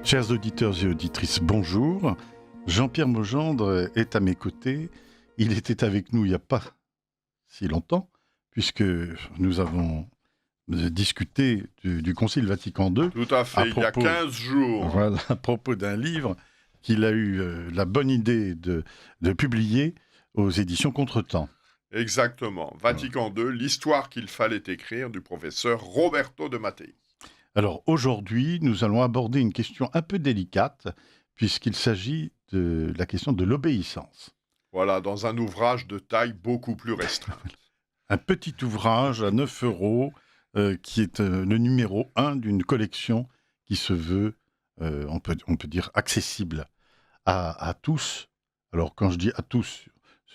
Chers auditeurs et auditrices, bonjour. Jean-Pierre Mogendre est à mes côtés. Il était avec nous il n'y a pas si longtemps, puisque nous avons discuté du Concile Vatican II Tout à fait, il y a 15 jours. voilà, à propos d'un livre qu'il a eu la bonne idée de publier aux éditions Contretemps. Exactement. Vatican II, l'histoire qu'il fallait écrire du professeur Roberto de Mattei. Alors aujourd'hui, nous allons aborder une question un peu délicate, puisqu'il s'agit de la question de l'obéissance. Voilà, dans un ouvrage de taille beaucoup plus restreinte. Un petit ouvrage à 9 euros, qui est le numéro 1 d'une collection qui se veut, on peut dire, accessible à tous. Alors quand je dis à tous,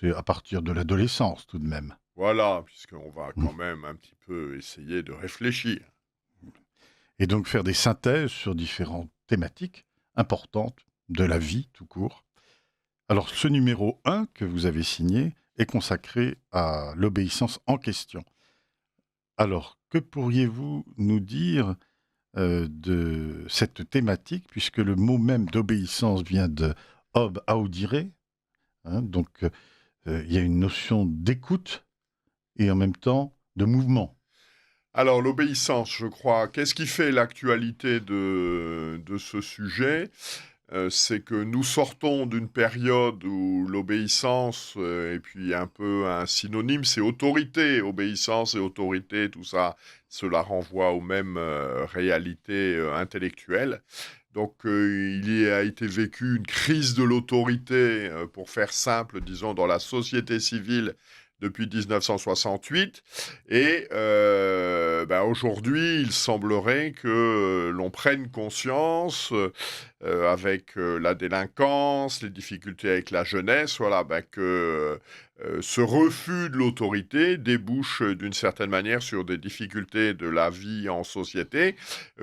c'est à partir de l'adolescence tout de même. Voilà, puisqu'on va quand même un petit peu essayer de réfléchir. Et donc faire des synthèses sur différentes thématiques importantes de la vie tout court. Alors ce numéro 1 que vous avez signé est consacré à l'obéissance en question. Alors, que pourriez-vous nous dire de cette thématique, puisque le mot même d'obéissance vient de ob audire, hein, donc il y a une notion d'écoute et en même temps de mouvement. Alors, l'obéissance, je crois, qu'est-ce qui fait l'actualité de ce sujet ? C'est que nous sortons d'une période où l'obéissance, et puis un peu un synonyme, c'est autorité. Obéissance et autorité, tout ça, cela renvoie aux mêmes réalités intellectuelles. Donc, il y a été vécu une crise de l'autorité, pour faire simple, disons, dans la société civile depuis 1968. Et aujourd'hui, il semblerait que l'on prenne conscience, avec la délinquance, les difficultés avec la jeunesse, voilà, que ce refus de l'autorité débouche d'une certaine manière sur des difficultés de la vie en société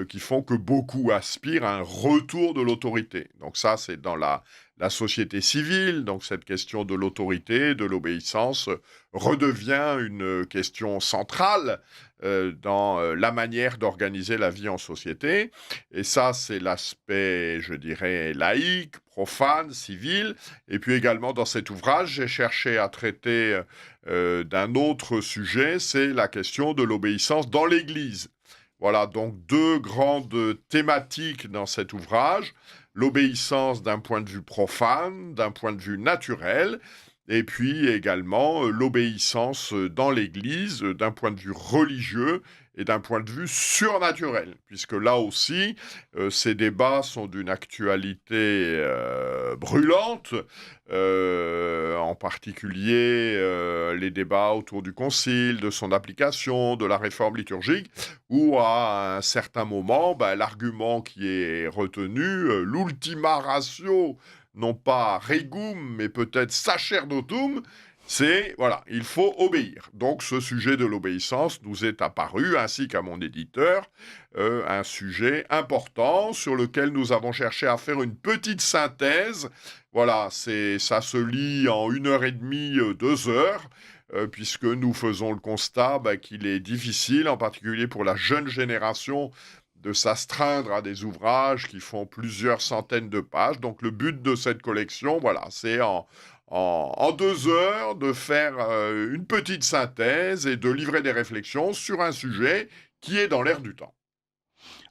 qui font que beaucoup aspirent à un retour de l'autorité. Donc ça, c'est dans la société civile, donc cette question de l'autorité, de l'obéissance, redevient une question centrale dans la manière d'organiser la vie en société. Et ça, c'est l'aspect, je dirais, laïque, profane, civil. Et puis également, dans cet ouvrage, j'ai cherché à traiter d'un autre sujet, c'est la question de l'obéissance dans l'Église. Voilà, donc deux grandes thématiques dans cet ouvrage. L'obéissance d'un point de vue profane, d'un point de vue naturel, et puis également l'obéissance dans l'Église d'un point de vue religieux et d'un point de vue surnaturel, puisque là aussi, ces débats sont d'une actualité brûlante, en particulier les débats autour du Concile, de son application, de la réforme liturgique, où à un certain moment, l'argument qui est retenu, l'ultima ratio, non pas regum, mais peut-être sacerdotum, c'est, voilà, il faut obéir. Donc ce sujet de l'obéissance nous est apparu, ainsi qu'à mon éditeur, un sujet important sur lequel nous avons cherché à faire une petite synthèse. Voilà, ça se lit en 1h30, 2 heures, puisque nous faisons le constat qu'il est difficile, en particulier pour la jeune génération, de s'astreindre à des ouvrages qui font plusieurs centaines de pages. Donc le but de cette collection, voilà, c'est en 2 heures de faire une petite synthèse et de livrer des réflexions sur un sujet qui est dans l'air du temps.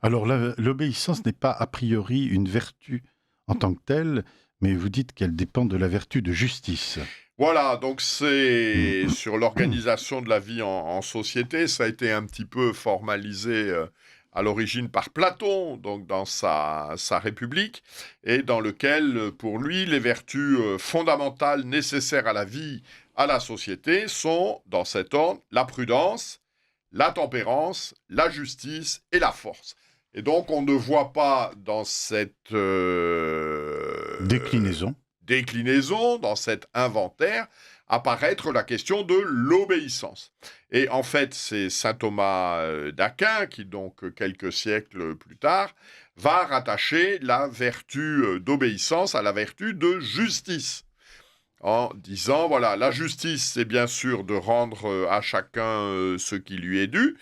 Alors l'obéissance n'est pas a priori une vertu en tant que telle, mais vous dites qu'elle dépend de la vertu de justice. Voilà, donc c'est sur l'organisation de la vie en société, ça a été un petit peu formalisé à l'origine par Platon, donc dans sa République, et dans lequel, pour lui, les vertus fondamentales nécessaires à la vie, à la société, sont, dans cet ordre, la prudence, la tempérance, la justice et la force. Et donc, on ne voit pas dans cette déclinaison, dans cet inventaire, apparaître la question de l'obéissance. Et en fait, c'est saint Thomas d'Aquin qui, donc, quelques siècles plus tard, va rattacher la vertu d'obéissance à la vertu de justice, en disant, voilà, la justice, c'est bien sûr de rendre à chacun ce qui lui est dû,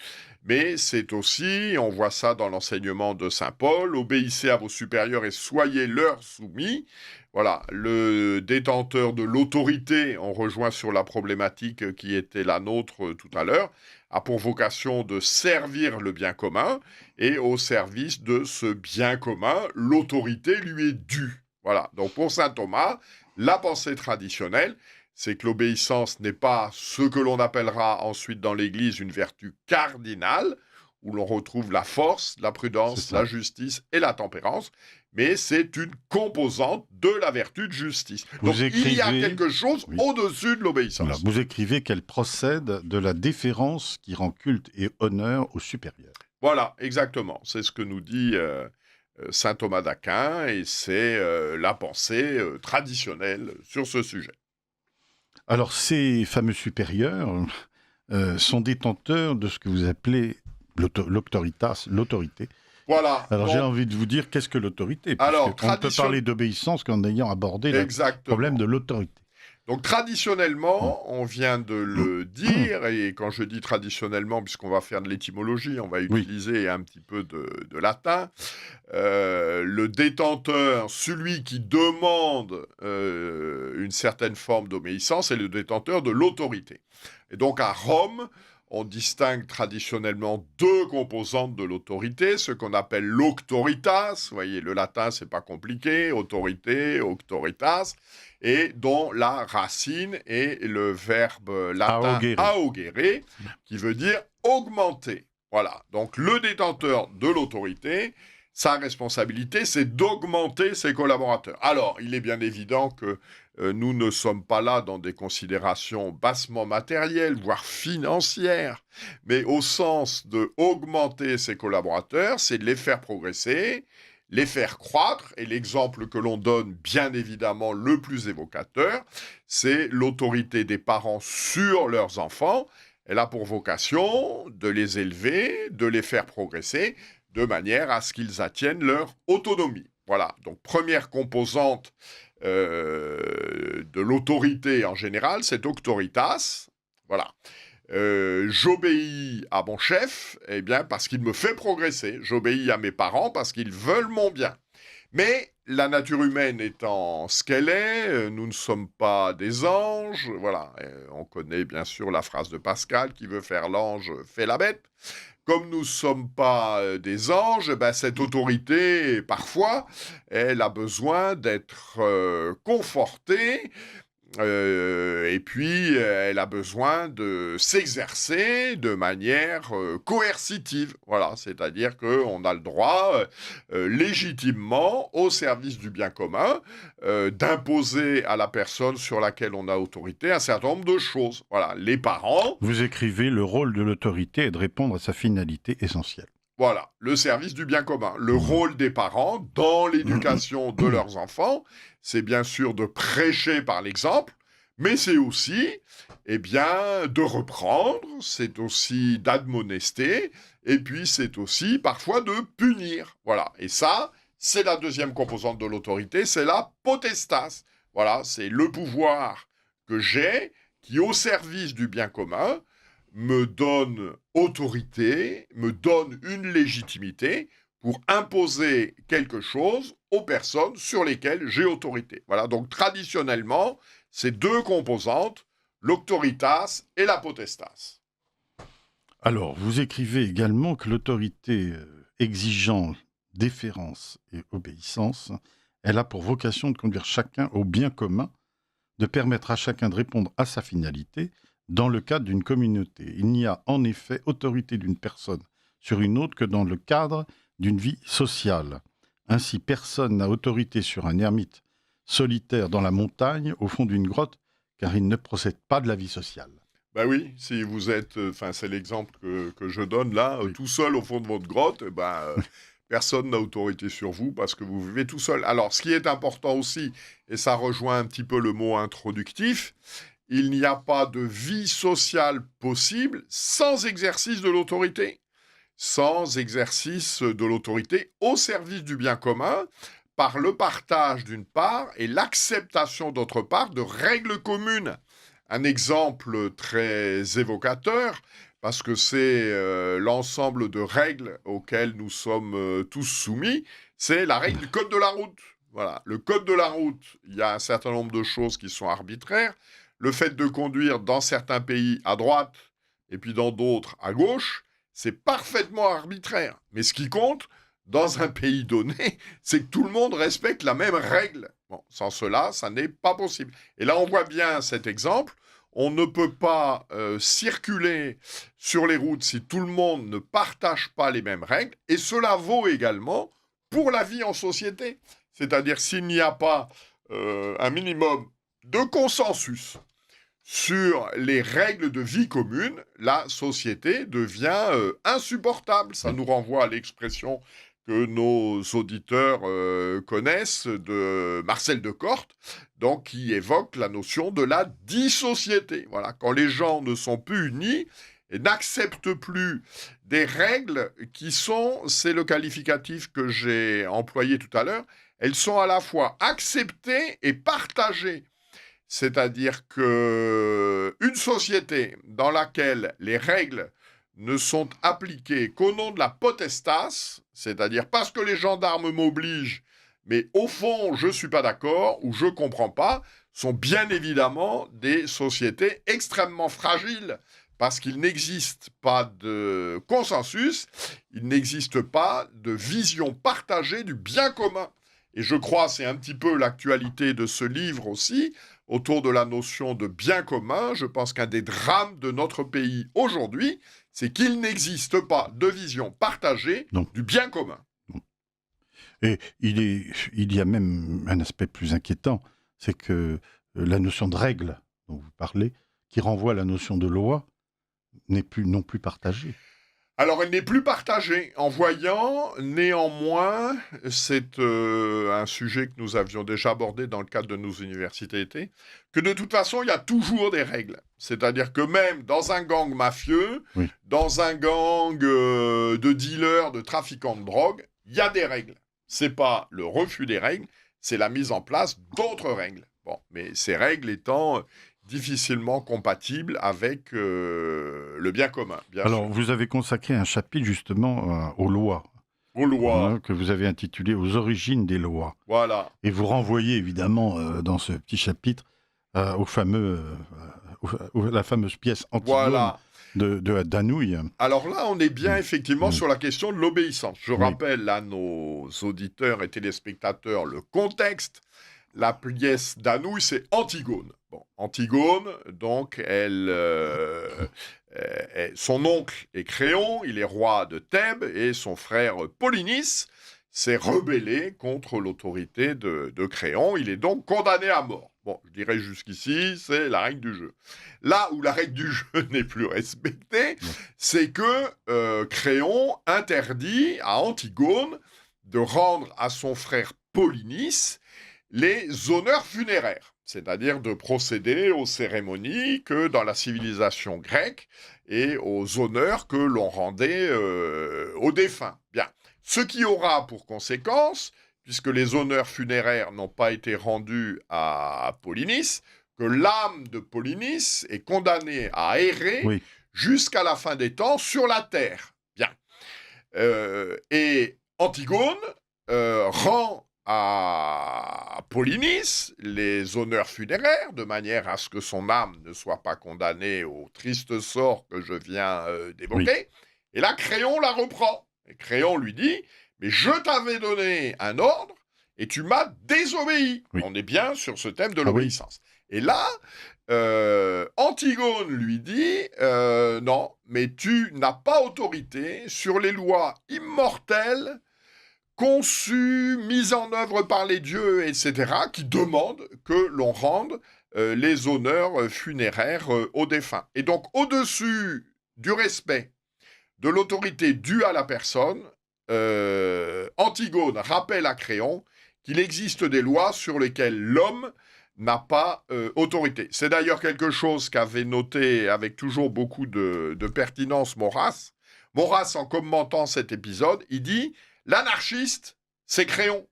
mais c'est aussi, on voit ça dans l'enseignement de saint Paul, obéissez à vos supérieurs et soyez leur soumis. Voilà, le détenteur de l'autorité, on rejoint sur la problématique qui était la nôtre tout à l'heure, a pour vocation de servir le bien commun, et au service de ce bien commun, l'autorité lui est due. Voilà, donc pour saint Thomas, la pensée traditionnelle, c'est que l'obéissance n'est pas ce que l'on appellera ensuite dans l'Église une vertu cardinale, où l'on retrouve la force, la C'est prudence, la ça. justice et la tempérance, mais c'est une composante de la vertu de justice. Donc Vous il y a écrivez, quelque chose oui, au-dessus de voilà, l'obéissance. vous écrivez qu'elle procède de la déférence qui rend culte et honneur au supérieur. Voilà, exactement. C'est ce que nous dit saint Thomas d'Aquin, et c'est la pensée traditionnelle sur ce sujet. Alors, ces fameux supérieurs sont détenteurs de ce que vous appelez l'autoritas, l'autorité. Voilà, Alors, j'ai donc, envie de vous dire, qu'est-ce que l'autorité? alors, Puisqu'on ne peut parler d'obéissance qu'en ayant abordé le problème exactement. de l'autorité. Donc traditionnellement, on vient de le dire, et quand je dis traditionnellement, puisqu'on va faire de l'étymologie, on va Oui, utiliser un petit peu de latin, le détenteur, celui qui demande une certaine forme d'obéissance, est le détenteur de l'autorité. Et donc à Rome, on distingue traditionnellement deux composantes de l'autorité, ce qu'on appelle l'auctoritas, vous voyez, le latin c'est pas compliqué, autorité, auctoritas, et dont la racine est le verbe latin augere. augere, qui veut dire augmenter. Voilà, donc le détenteur de l'autorité, sa responsabilité, c'est d'augmenter ses collaborateurs. Alors, il est bien évident que nous ne sommes pas là dans des considérations bassement matérielles, voire financières, mais au sens de augmenter ses collaborateurs, c'est de les faire progresser, les faire croître, et l'exemple que l'on donne, bien évidemment le plus évocateur, c'est l'autorité des parents sur leurs enfants. Elle a pour vocation de les élever, de les faire progresser, de manière à ce qu'ils atteignent leur autonomie. Voilà, donc première composante de l'autorité en général, c'est auctoritas. Voilà. J'obéis à mon chef, eh bien, parce qu'il me fait progresser. J'obéis à mes parents parce qu'ils veulent mon bien. Mais la nature humaine étant ce qu'elle est, nous ne sommes pas des anges. Voilà, on connaît bien sûr la phrase de Pascal qui veut faire l'ange, fait la bête. Comme nous ne sommes pas des anges, ben, cette autorité, parfois, elle a besoin d'être confortée, et puis elle a besoin de s'exercer de manière coercitive. Voilà, c'est-à-dire qu'on a le droit, légitimement, au service du bien commun, d'imposer à la personne sur laquelle on a autorité un certain nombre de choses. Voilà, les parents, Vous écrivez, le rôle de l'autorité est de répondre à sa finalité essentielle. voilà, le service du bien commun. Le rôle des parents dans l'éducation de leurs enfants, c'est bien sûr de prêcher par l'exemple, mais c'est aussi, eh bien, de reprendre, c'est aussi d'admonester, et puis c'est aussi parfois de punir. Voilà, et ça, c'est la deuxième composante de l'autorité, c'est la potestas. Voilà, c'est le pouvoir que j'ai, qui, au service du bien commun, me donne autorité, me donne une légitimité pour imposer quelque chose aux personnes sur lesquelles j'ai autorité. Voilà, donc traditionnellement, ces deux composantes, l'auctoritas et la potestas. Alors, vous écrivez également que l'autorité exigeant déférence et obéissance, elle a pour vocation de conduire chacun au bien commun, de permettre à chacun de répondre à sa finalité dans le cadre d'une communauté. Il n'y a en effet autorité d'une personne sur une autre que dans le cadre d'une vie sociale. Ainsi, personne n'a autorité sur un ermite solitaire dans la montagne, au fond d'une grotte, car il ne procède pas de la vie sociale. Ben oui, si vous êtes, enfin c'est l'exemple que je donne là, Oui. tout seul au fond de votre grotte, personne n'a autorité sur vous parce que vous vivez tout seul. Alors, ce qui est important aussi, et ça rejoint un petit peu le mot introductif, il n'y a pas de vie sociale possible sans exercice de l'autorité. Sans exercice de l'autorité au service du bien commun, par le partage d'une part et l'acceptation d'autre part de règles communes. Un exemple très évocateur, parce que c'est l'ensemble de règles auxquelles nous sommes tous soumis, c'est la règle du code de la route. Voilà, le code de la route, il y a un certain nombre de choses qui sont arbitraires. Le fait de conduire dans certains pays à droite et puis dans d'autres à gauche, c'est parfaitement arbitraire. Mais ce qui compte, dans un pays donné, c'est que tout le monde respecte la même règle. Bon, sans cela, ça n'est pas possible. Et là, on voit bien cet exemple. On ne peut pas circuler sur les routes si tout le monde ne partage pas les mêmes règles. Et cela vaut également pour la vie en société. C'est-à-dire s'il n'y a pas un minimum de consensus sur les règles de vie commune, la société devient insupportable. Ça nous renvoie à l'expression que nos auditeurs connaissent de Marcel de Corte, donc qui évoque la notion de la dissociété. Voilà, quand les gens ne sont plus unis et n'acceptent plus des règles qui sont, c'est le qualificatif que j'ai employé tout à l'heure, elles sont à la fois acceptées et partagées. C'est-à-dire qu'une société dans laquelle les règles ne sont appliquées qu'au nom de la potestas, c'est-à-dire parce que les gendarmes m'obligent, mais au fond, je ne suis pas d'accord ou je ne comprends pas, sont bien évidemment des sociétés extrêmement fragiles parce qu'il n'existe pas de consensus, il n'existe pas de vision partagée du bien commun. Et je crois, c'est un petit peu l'actualité de ce livre aussi, autour de la notion de bien commun. Je pense qu'un des drames de notre pays aujourd'hui, c'est qu'il n'existe pas de vision partagée du bien commun. Et il y a même un aspect plus inquiétant, c'est que la notion de règle dont vous parlez, qui renvoie à la notion de loi, n'est plus non plus partagée. Alors, elle n'est plus partagée. En voyant, néanmoins, c'est un sujet que nous avions déjà abordé dans le cadre de nos universités d'été, que de toute façon, il y a toujours des règles. C'est-à-dire que même dans un gang mafieux, dans un gang de dealers, de trafiquants de drogue, il y a des règles. C'est pas le refus des règles, c'est la mise en place d'autres règles. Bon, mais ces règles étant difficilement compatible avec le bien commun. Alors, vous avez consacré un chapitre justement aux lois. Aux lois. Que vous avez intitulé « Aux origines des lois ». Voilà. Et vous renvoyez évidemment dans ce petit chapitre la fameuse pièce Antigone de Danouilh. Alors là, on est bien effectivement sur la question de l'obéissance. Je rappelle à nos auditeurs et téléspectateurs le contexte. La pièce d'Anouilh, c'est Antigone. Bon, Antigone, donc, son oncle est Créon, il est roi de Thèbes, et son frère Polynice s'est rebellé contre l'autorité de Créon. Il est donc condamné à mort. Bon, je dirais jusqu'ici, c'est la règle du jeu. Là où la règle du jeu n'est plus respectée, c'est que Créon interdit à Antigone de rendre à son frère Polynice les honneurs funéraires, c'est-à-dire de procéder aux cérémonies que dans la civilisation grecque et aux honneurs que l'on rendait aux défunts. Bien. Ce qui aura pour conséquence, puisque les honneurs funéraires n'ont pas été rendus à Polynice, que l'âme de Polynice est condamnée à errer jusqu'à la fin des temps sur la terre. Bien. Et Antigone rend à Polynice les honneurs funéraires, de manière à ce que son âme ne soit pas condamnée au triste sort que je viens d'évoquer. Et là, Créon la reprend. Et Créon lui dit, mais je t'avais donné un ordre et tu m'as désobéi. On est bien sur ce thème de l'obéissance. Et là, Antigone lui dit, non, mais tu n'as pas autorité sur les lois immortelles conçues, mises en œuvre par les dieux, etc., qui demandent que l'on rende les honneurs funéraires aux défunts. Et donc, au-dessus du respect de l'autorité due à la personne, Antigone rappelle à Créon qu'il existe des lois sur lesquelles l'homme n'a pas autorité. C'est d'ailleurs quelque chose qu'avait noté avec toujours beaucoup de pertinence Maurras. Maurras, en commentant cet épisode, il dit « L'anarchiste, c'est Créon.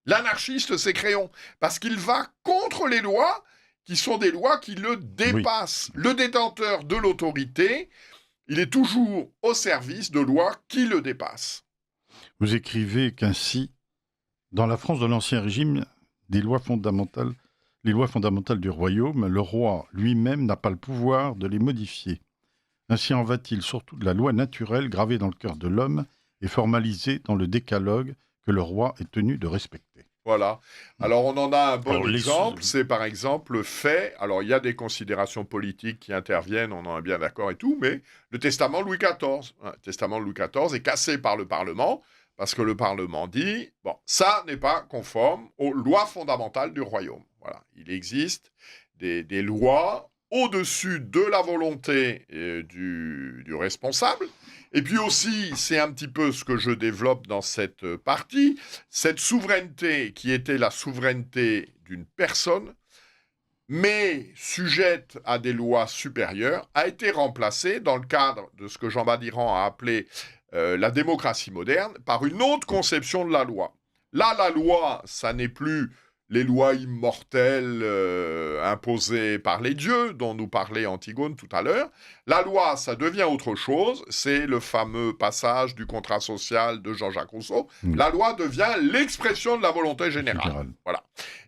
L'anarchiste, c'est Créon. Parce qu'il va contre les lois qui sont des lois qui le dépassent. Le détenteur de l'autorité il est toujours au service de lois qui le dépassent. Vous écrivez qu'ainsi, dans la France de l'Ancien Régime, les lois fondamentales du royaume, le roi lui-même n'a pas le pouvoir de les modifier. Ainsi en va-t-il surtout de la loi naturelle gravée dans le cœur de l'homme et formalisée dans le décalogue que le roi est tenu de respecter. Voilà. Alors, on en a un bon Alors, exemple, c'est par exemple le fait, alors il y a des considérations politiques qui interviennent, on en est bien d'accord et tout, mais le testament de Louis XIV. Le testament de Louis XIV est cassé par le Parlement, parce que le Parlement dit, bon, ça n'est pas conforme aux lois fondamentales du royaume. Voilà. Il existe des lois au-dessus de la volonté du responsable. Et puis aussi, c'est un petit peu ce que je développe dans cette partie, cette souveraineté qui était la souveraineté d'une personne, mais sujette à des lois supérieures, a été remplacée dans le cadre de ce que Jean Badiran a appelé la démocratie moderne par une autre conception de la loi. Là, la loi, ça n'est plus les lois immortelles imposées par les dieux, dont nous parlait Antigone tout à l'heure. La loi, ça devient autre chose. C'est le fameux passage du contrat social de Jean-Jacques Rousseau. Oui. La loi devient l'expression de la volonté générale. Voilà.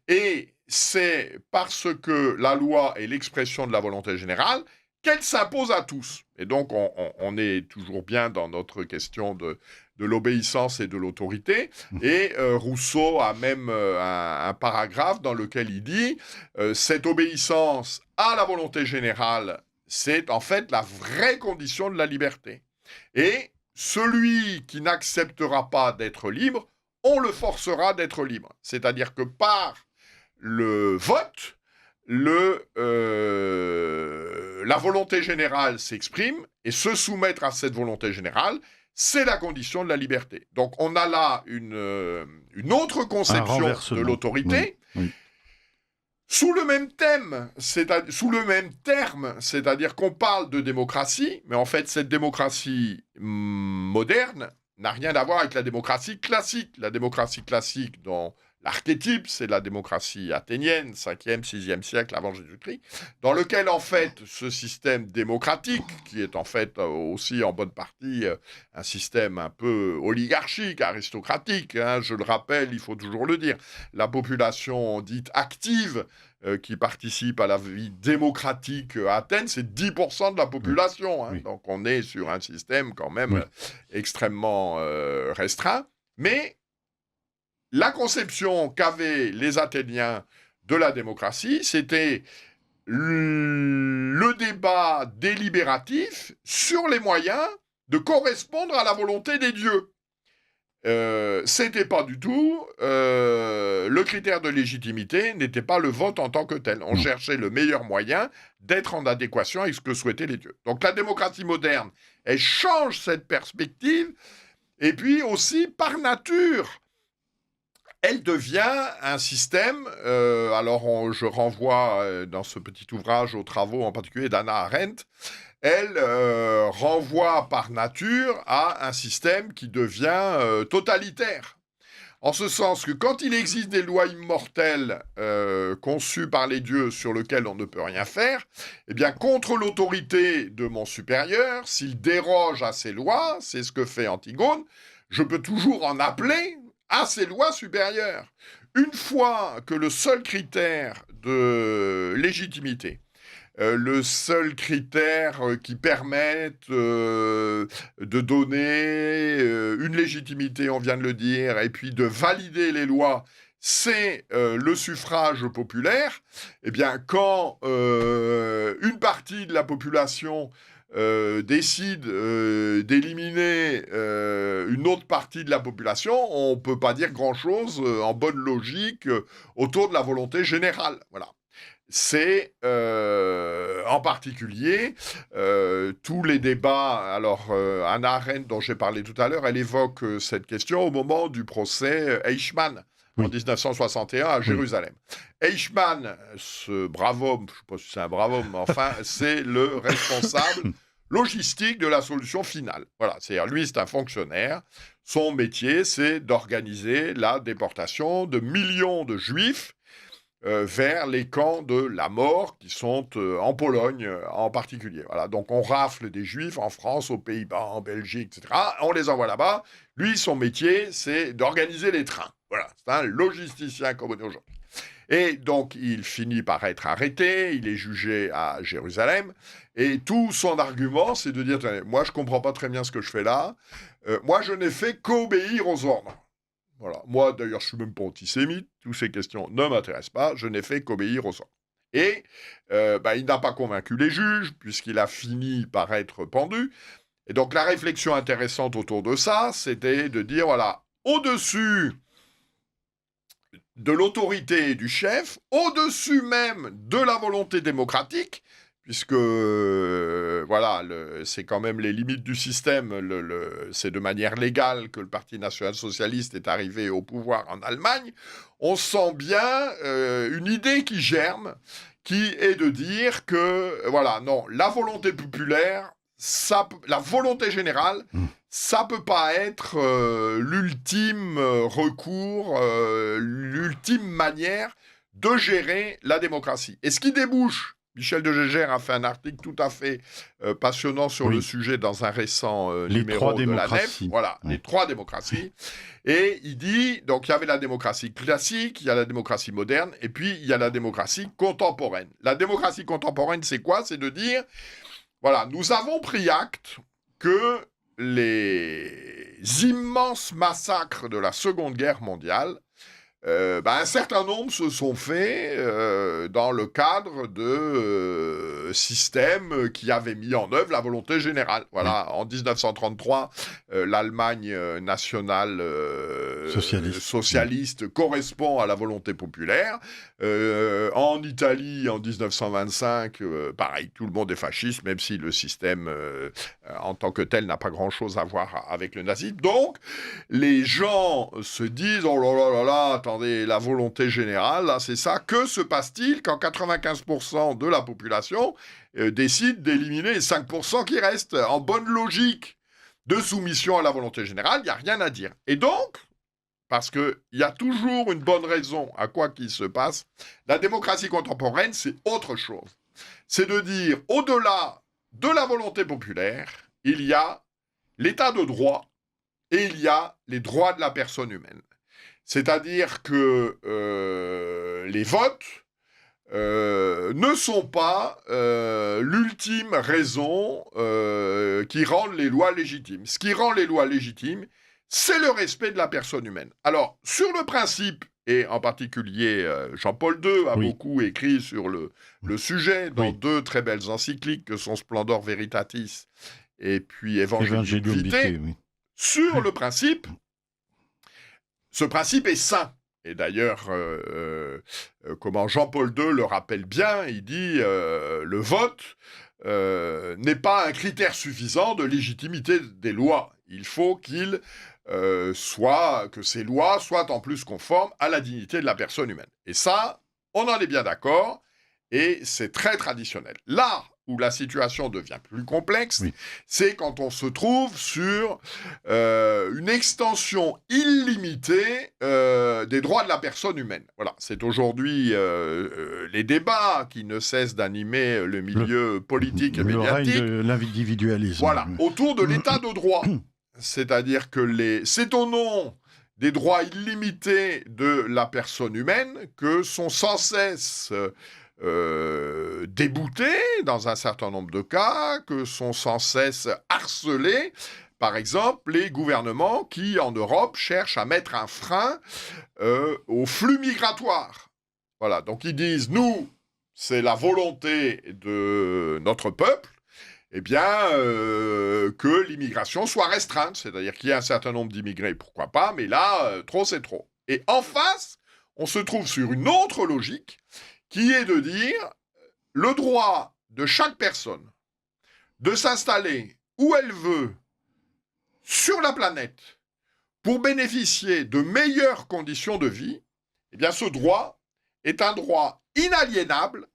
Et c'est parce que la loi est l'expression de la volonté générale qu'elle s'impose à tous. Et donc, on est toujours bien dans notre question de l'obéissance et de l'autorité. Et Rousseau a même un paragraphe dans lequel il dit cette obéissance à la volonté générale, c'est en fait la vraie condition de la liberté. Et celui qui n'acceptera pas d'être libre, on le forcera d'être libre. C'est-à-dire que par le vote, la volonté générale s'exprime, et se soumettre à cette volonté générale, c'est la condition de la liberté. Donc on a là une autre conception de l'autorité, oui. Sous le même thème, sous le même terme, c'est-à-dire qu'on parle de démocratie, mais en fait cette démocratie moderne n'a rien à voir avec la démocratie classique. La démocratie classique dont l'archétype, c'est la démocratie athénienne, 5e, 6e siècle avant Jésus-Christ, dans lequel, en fait, ce système démocratique, qui est en fait aussi en bonne partie un système un peu oligarchique, aristocratique, hein, je le rappelle, il faut toujours le dire, la population dite active, qui participe à la vie démocratique à Athènes, c'est 10% de la population. Hein, oui. Donc on est sur un système quand même extrêmement restreint, mais la conception qu'avaient les Athéniens de la démocratie, c'était le débat délibératif sur les moyens de correspondre à la volonté des dieux. C'était pas du tout le critère de légitimité n'était pas le vote en tant que tel. On cherchait le meilleur moyen d'être en adéquation avec ce que souhaitaient les dieux. Donc la démocratie moderne, elle change cette perspective, et puis aussi par nature, elle devient un système, je renvoie dans ce petit ouvrage aux travaux en particulier d'Hannah Arendt, elle renvoie par nature à un système qui devient totalitaire. En ce sens que quand il existe des lois immortelles conçues par les dieux sur lesquelles on ne peut rien faire, eh bien contre l'autorité de mon supérieur, s'il déroge à ces lois, c'est ce que fait Antigone, je peux toujours en appeler à ces lois supérieures. Une fois que le seul critère de légitimité, le seul critère qui permette de donner une légitimité, on vient de le dire, et puis de valider les lois, c'est le suffrage populaire, eh bien, quand une partie de la population décide d'éliminer une autre partie de la population, on ne peut pas dire grand-chose en bonne logique autour de la volonté générale. Voilà. C'est en particulier tous les débats. Alors, Hannah Arendt, dont j'ai parlé tout à l'heure, elle évoque cette question au moment du procès Eichmann, en 1961 à Jérusalem. Eichmann, ce brave homme, je ne sais pas si c'est un brave homme, mais enfin, c'est le responsable logistique de la solution finale. Voilà, c'est-à-dire lui, c'est un fonctionnaire. Son métier, c'est d'organiser la déportation de millions de juifs vers les camps de la mort qui sont en Pologne en particulier. Voilà, donc on rafle des Juifs en France, aux Pays-Bas, en Belgique, etc. On les envoie là-bas. Lui, son métier, c'est d'organiser les trains. Voilà, c'est un logisticien comme on est aujourd'hui. Et donc, il finit par être arrêté, il est jugé à Jérusalem, et tout son argument, c'est de dire, moi, je comprends pas très bien ce que je fais là, moi, je n'ai fait qu'obéir aux ordres. Voilà. Moi, d'ailleurs, je suis même pas antisémite, toutes ces questions ne m'intéressent pas, je n'ai fait qu'obéir aux ordres. Et il n'a pas convaincu les juges, puisqu'il a fini par être pendu. Et donc, la réflexion intéressante autour de ça, c'était de dire, voilà, au-dessus de l'autorité du chef, au-dessus même de la volonté démocratique, puisque voilà, c'est quand même les limites du système, c'est de manière légale que le Parti national-socialiste est arrivé au pouvoir en Allemagne, on sent bien une idée qui germe, qui est de dire que, voilà, non, la volonté populaire, la volonté générale, ça peut pas être l'ultime recours, l'ultime manière de gérer la démocratie. Et ce qui débouche, Michel de Gégère a fait un article tout à fait passionnant sur le sujet dans un récent numéro de la Nef. Voilà, les trois démocraties. Et il dit, donc il y avait la démocratie classique, il y a la démocratie moderne, et puis il y a la démocratie contemporaine. La démocratie contemporaine, c'est quoi? C'est de dire, voilà, nous avons pris acte que les immenses massacres de la Seconde Guerre mondiale, un certain nombre se sont faits dans le cadre de systèmes qui avaient mis en œuvre la volonté générale. Voilà, en 1933, l'Allemagne nationale socialiste correspond à la volonté populaire. En Italie, en 1925, pareil, tout le monde est fasciste, même si le système en tant que tel n'a pas grand-chose à voir avec le nazisme. Donc, les gens se disent, oh là là là là, attendez, la volonté générale, là, c'est ça. Que se passe-t-il quand 95% de la population décide d'éliminer les 5% qui restent? En bonne logique de soumission à la volonté générale, il n'y a rien à dire. Et donc, parce qu'il y a toujours une bonne raison à quoi qu'il se passe, la démocratie contemporaine, c'est autre chose. C'est de dire, au-delà de la volonté populaire, il y a l'état de droit et il y a les droits de la personne humaine. C'est-à-dire que les votes ne sont pas l'ultime raison qui rend les lois légitimes. Ce qui rend les lois légitimes, c'est le respect de la personne humaine. Alors, sur le principe, et en particulier Jean-Paul II a beaucoup écrit sur le sujet dans deux très belles encycliques que sont Splendor Veritatis et puis Evangelium Vitae. Sur le principe, ce principe est sain. Et d'ailleurs, comment Jean-Paul II le rappelle bien, il dit le vote n'est pas un critère suffisant de légitimité des lois. Il faut que ces lois soient en plus conformes à la dignité de la personne humaine. Et ça, on en est bien d'accord, et c'est très traditionnel. Là où la situation devient plus complexe, c'est quand on se trouve sur une extension illimitée des droits de la personne humaine. Voilà, c'est aujourd'hui les débats qui ne cessent d'animer le milieu politique et médiatique. Le règne de l'individualisme. Voilà, autour de l'état de droit. C'est-à-dire que c'est au nom des droits illimités de la personne humaine que sont sans cesse déboutés, dans un certain nombre de cas, que sont sans cesse harcelés, par exemple, les gouvernements qui, en Europe, cherchent à mettre un frein au flux migratoire. Voilà, donc ils disent, nous, c'est la volonté de notre peuple, eh bien, que l'immigration soit restreinte, c'est-à-dire qu'il y a un certain nombre d'immigrés, pourquoi pas, mais là, trop c'est trop. Et en face, on se trouve sur une autre logique, qui est de dire le droit de chaque personne de s'installer où elle veut sur la planète pour bénéficier de meilleures conditions de vie, eh bien ce droit est un droit inaliénable,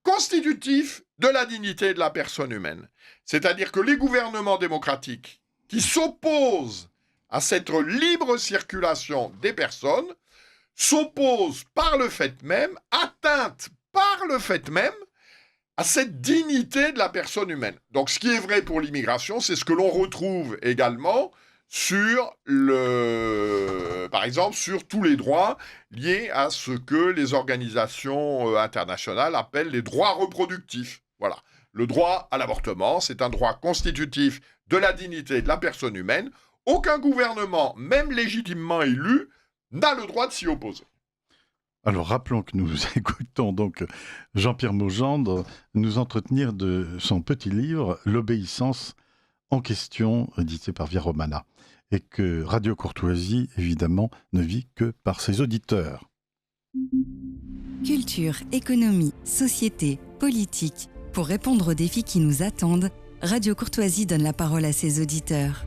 constitutif de la dignité de la personne humaine. C'est-à-dire que les gouvernements démocratiques qui s'opposent à cette libre circulation des personnes s'oppose par le fait même, atteinte par le fait même, à cette dignité de la personne humaine. Donc ce qui est vrai pour l'immigration, c'est ce que l'on retrouve également par exemple, sur tous les droits liés à ce que les organisations internationales appellent les droits reproductifs. Voilà. Le droit à l'avortement, c'est un droit constitutif de la dignité de la personne humaine. Aucun gouvernement, même légitimement élu, n'a le droit de s'y opposer. Alors rappelons que nous écoutons donc Jean-Pierre Maugendre nous entretenir de son petit livre « L'obéissance en question », édité par Via Romana, et que Radio Courtoisie, évidemment, ne vit que par ses auditeurs. Culture, économie, société, politique. Pour répondre aux défis qui nous attendent, Radio Courtoisie donne la parole à ses auditeurs.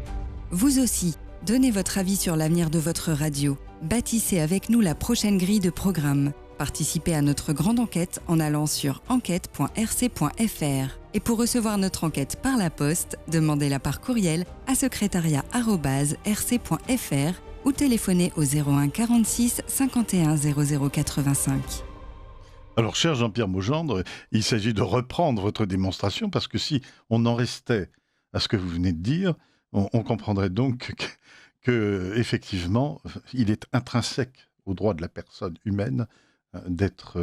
Vous aussi, donnez votre avis sur l'avenir de votre radio. Bâtissez avec nous la prochaine grille de programme. Participez à notre grande enquête en allant sur enquête.rc.fr. Et pour recevoir notre enquête par la poste, demandez-la par courriel à secrétariat@rc.fr ou téléphonez au 01 46 51 00 85. Alors, cher Jean-Pierre Maugendre, il s'agit de reprendre votre démonstration parce que si on en restait à ce que vous venez de dire, on comprendrait donc que effectivement, il est intrinsèque au droit de la personne humaine d'être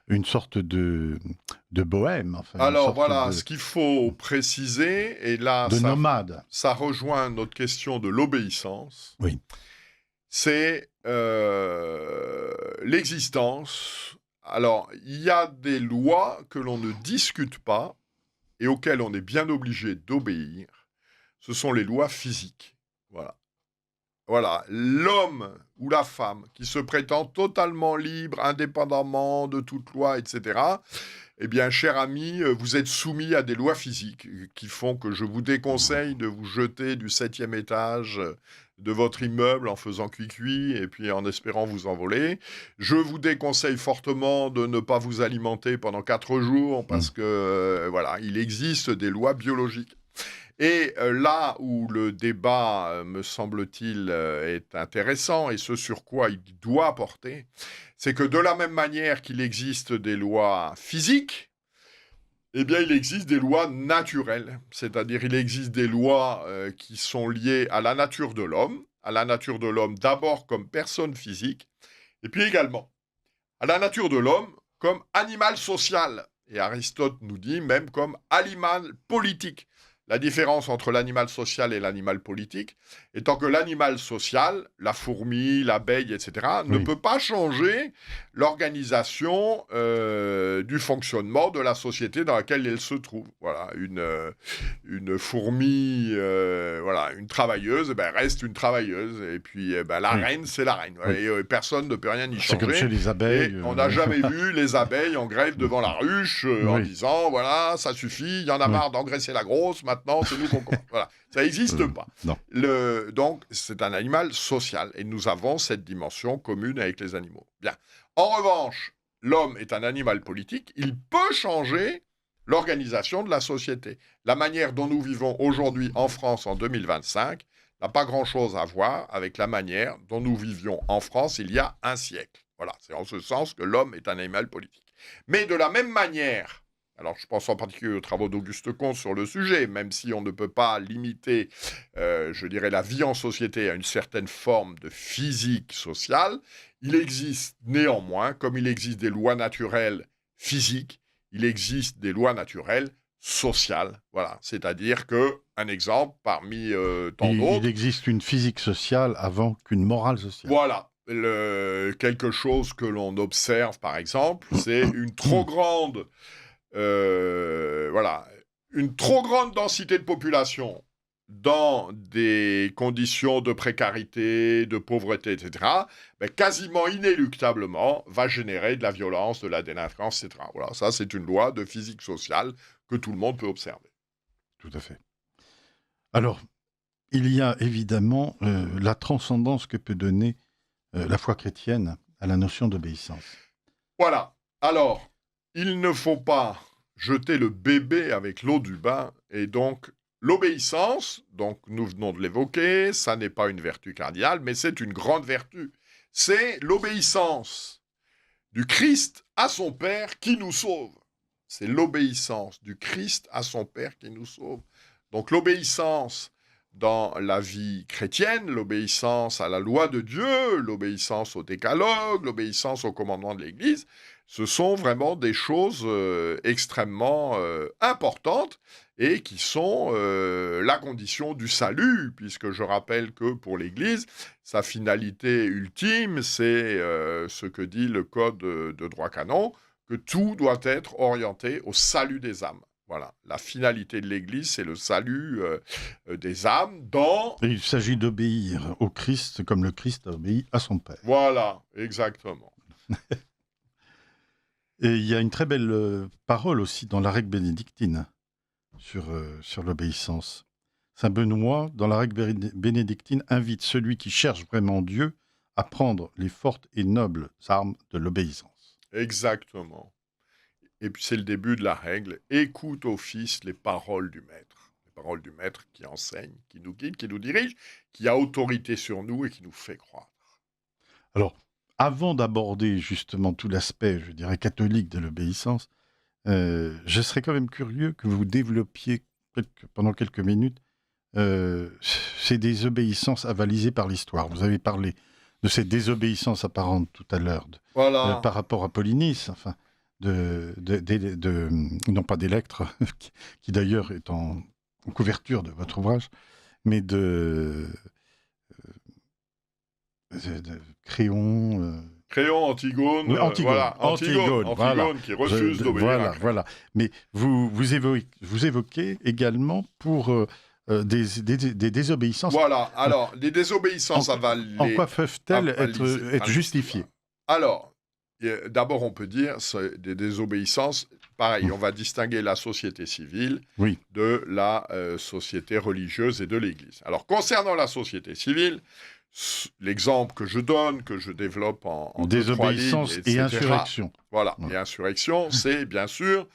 une sorte de bohème. Enfin, alors voilà, ce qu'il faut préciser, et là, nomade. Ça rejoint notre question de l'obéissance. Oui. C'est l'existence. Alors, il y a des lois que l'on ne discute pas et auxquelles on est bien obligé d'obéir. Ce sont les lois physiques. Voilà. Voilà, l'homme ou la femme qui se prétend totalement libre, indépendamment de toute loi, etc., eh bien, cher ami, vous êtes soumis à des lois physiques qui font que je vous déconseille de vous jeter du 7e étage de votre immeuble en faisant cuit-cuit et puis en espérant vous envoler. Je vous déconseille fortement de ne pas vous alimenter pendant 4 jours parce que, voilà, il existe des lois biologiques. Et là où le débat, me semble-t-il, est intéressant, et ce sur quoi il doit porter, c'est que de la même manière qu'il existe des lois physiques, eh bien il existe des lois naturelles. C'est-à-dire il existe des lois qui sont liées à la nature de l'homme d'abord comme personne physique, et puis également à la nature de l'homme comme animal social. Et Aristote nous dit même comme animal politique. La différence entre l'animal social et l'animal politique étant que l'animal social, la fourmi, l'abeille, etc., ne peut pas changer l'organisation du fonctionnement de la société dans laquelle elle se trouve. Voilà, une fourmi, une travailleuse, reste une travailleuse. Et puis la reine, c'est la reine. Voilà, et personne ne peut rien y changer. C'est comme chez les abeilles. Et on n'a jamais vu les abeilles en grève devant la ruche en disant, voilà, ça suffit, il y en a marre d'engraisser la grosse, maintenant, c'est nous qu'on compte. Voilà. Ça n'existe pas. Non. Donc, c'est un animal social. Et nous avons cette dimension commune avec les animaux. Bien. En revanche, l'homme est un animal politique. Il peut changer l'organisation de la société. La manière dont nous vivons aujourd'hui en France en 2025 n'a pas grand-chose à voir avec la manière dont nous vivions en France il y a un siècle. Voilà. C'est en ce sens que l'homme est un animal politique. Mais de la même manière... Alors, je pense en particulier aux travaux d'Auguste Comte sur le sujet, même si on ne peut pas limiter, je dirais, la vie en société à une certaine forme de physique sociale, il existe néanmoins, comme il existe des lois naturelles physiques, il existe des lois naturelles sociales. Voilà, c'est-à-dire que, un exemple parmi tant d'autres... Il existe une physique sociale avant qu'une morale sociale. Voilà. Quelque chose que l'on observe, par exemple, c'est une trop grande... une trop grande densité de population dans des conditions de précarité, de pauvreté, etc., quasiment inéluctablement va générer de la violence, de la délinquance, etc. Voilà, ça c'est une loi de physique sociale que tout le monde peut observer. Tout à fait. Alors, il y a évidemment la transcendance que peut donner la foi chrétienne à la notion d'obéissance. Voilà. Alors, il ne faut pas jeter le bébé avec l'eau du bain, et donc l'obéissance, donc nous venons de l'évoquer, ça n'est pas une vertu cardinale, mais c'est une grande vertu. c'est l'obéissance du Christ à son Père qui nous sauve. C'est l'obéissance du Christ à son Père qui nous sauve. Donc l'obéissance dans la vie chrétienne, l'obéissance à la loi de Dieu, l'obéissance au décalogue, l'obéissance au commandement de l'Église, ce sont vraiment des choses extrêmement importantes et qui sont la condition du salut, puisque je rappelle que pour l'Église, sa finalité ultime, c'est ce que dit le Code de droit canon, que tout doit être orienté au salut des âmes. Voilà, la finalité de l'Église, c'est le salut des âmes dans... Et il s'agit d'obéir au Christ comme le Christ a obéi à son Père. Voilà, exactement. Et il y a une très belle parole aussi dans la règle bénédictine sur l'obéissance. Saint Benoît, dans la règle bénédictine, invite celui qui cherche vraiment Dieu à prendre les fortes et nobles armes de l'obéissance. Exactement. Et puis c'est le début de la règle. Écoute au Fils les paroles du Maître. Les paroles du Maître qui enseigne, qui nous guide, qui nous dirige, qui a autorité sur nous et qui nous fait croître. Alors, avant d'aborder justement tout l'aspect, je dirais, catholique de l'obéissance, je serais quand même curieux que vous développiez pendant quelques minutes ces désobéissances avalisées par l'histoire. Vous avez parlé de ces désobéissances apparentes tout à l'heure, Voilà. par rapport à Polynice, enfin, non pas d'Électre, qui d'ailleurs est en couverture de votre ouvrage, mais de Créon. Créon, Antigone, Oui, Antigone, voilà, Antigone voilà. qui refuse d'obéir à Créon. Voilà. Mais vous évoquez également pour des désobéissances. Voilà, alors, les désobéissances En quoi peuvent-elles être justifiées? Alors, d'abord, on peut dire des désobéissances. Pareil, on va distinguer la société civile de la société religieuse et de l'Église. Alors, concernant la société civile, l'exemple que je donne, que je développe en désobéissance et insurrection. Voilà, et insurrection, c'est bien sûr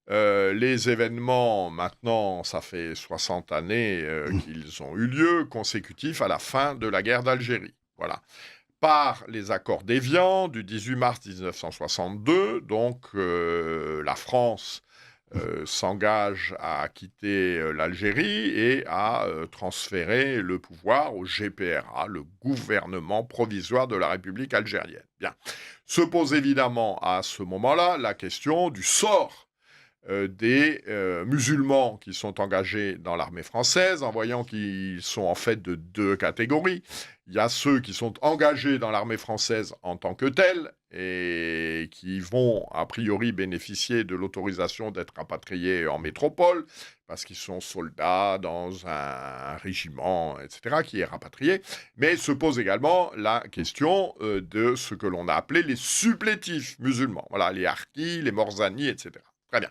les événements, maintenant, ça fait 60 années qu'ils ont eu lieu, consécutifs à la fin de la guerre d'Algérie. Voilà. Par les accords d'Évian du 18 mars 1962, donc la France s'engage à quitter l'Algérie et à transférer le pouvoir au GPRA, le gouvernement provisoire de la République algérienne. Bien. Se pose évidemment à ce moment-là la question du sort des musulmans qui sont engagés dans l'armée française, en voyant qu'ils sont en fait de deux catégories. Il y a ceux qui sont engagés dans l'armée française en tant que tels et qui vont a priori bénéficier de l'autorisation d'être rapatriés en métropole parce qu'ils sont soldats dans un régiment, etc., qui est rapatrié. Mais se pose également la question de ce que l'on a appelé les supplétifs musulmans. Voilà, les harkis, les morzani, etc. Très bien.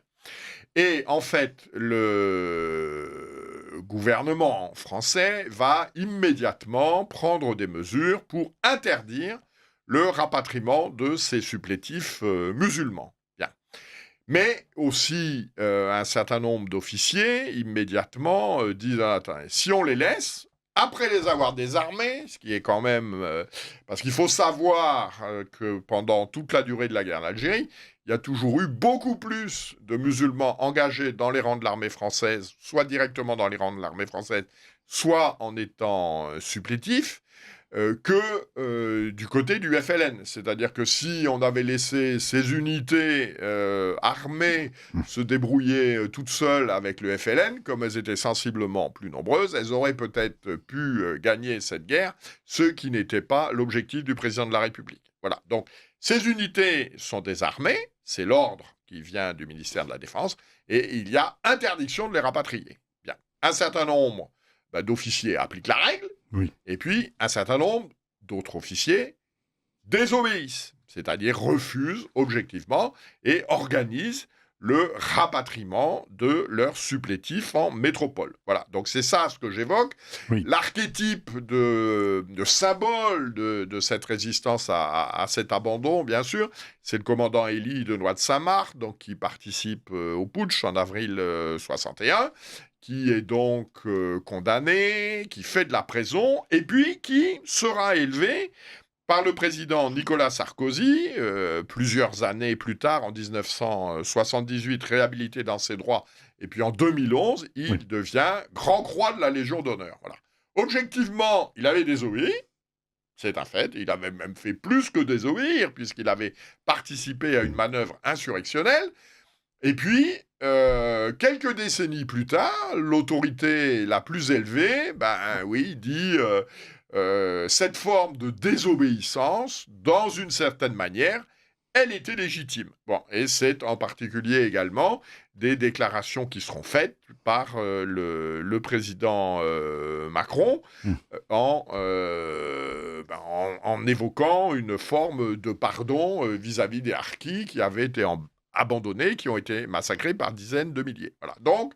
Et en fait, le gouvernement français va immédiatement prendre des mesures pour interdire le rapatriement de ces supplétifs musulmans. Bien. Mais aussi, un certain nombre d'officiers, immédiatement, disent « si on les laisse, après les avoir désarmés, ce qui est quand même... parce qu'il faut savoir que pendant toute la durée de la guerre d'Algérie, il y a toujours eu beaucoup plus de musulmans engagés dans les rangs de l'armée française, soit directement dans les rangs de l'armée française, soit en étant supplétifs, que du côté du FLN. C'est-à-dire que si on avait laissé ces unités armées se débrouiller toutes seules avec le FLN, comme elles étaient sensiblement plus nombreuses, elles auraient peut-être pu gagner cette guerre, ce qui n'était pas l'objectif du président de la République. Voilà. Donc, ces unités sont désarmées, c'est l'ordre qui vient du ministère de la Défense, et il y a interdiction de les rapatrier. Bien. Un certain nombre d'officiers appliquent la règle, et puis un certain nombre d'autres officiers désobéissent, c'est-à-dire refusent objectivement et organisent le rapatriement de leurs supplétifs en métropole. Voilà, donc c'est ça ce que j'évoque. L'archétype de symbole de cette résistance à cet abandon, bien sûr, c'est le commandant Élie de Noix de Saint-Marc, donc qui participe au putsch en avril 61, qui est donc condamné, qui fait de la prison, et puis qui sera élevé par le président Nicolas Sarkozy, plusieurs années plus tard, en 1978, réhabilité dans ses droits, et puis en 2011, il devient Grand Croix de la Légion d'honneur. Voilà. Objectivement, il avait désobéi, c'est un fait, il avait même fait plus que désobéir, puisqu'il avait participé à une manœuvre insurrectionnelle. Et puis, quelques décennies plus tard, l'autorité la plus élevée, dit cette forme de désobéissance, dans une certaine manière, elle était légitime. Bon, et c'est en particulier également des déclarations qui seront faites par le président Macron en évoquant une forme de pardon vis-à-vis des harkis qui avaient été abandonnés, qui ont été massacrés par dizaines de milliers. Voilà. Donc,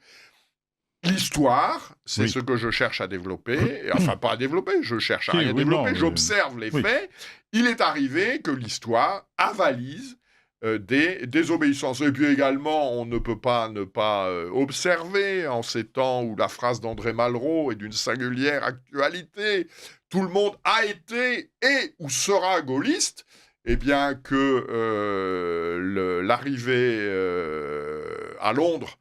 l'histoire, c'est ce que je cherche à développer. Enfin, pas à développer, je cherche à rien développer, j'observe les faits. Il est arrivé que l'histoire avalise des désobéissances. Et puis également, on ne peut pas ne pas observer, en ces temps où la phrase d'André Malraux est d'une singulière actualité, tout le monde a été et ou sera gaulliste, eh bien que l'arrivée à Londres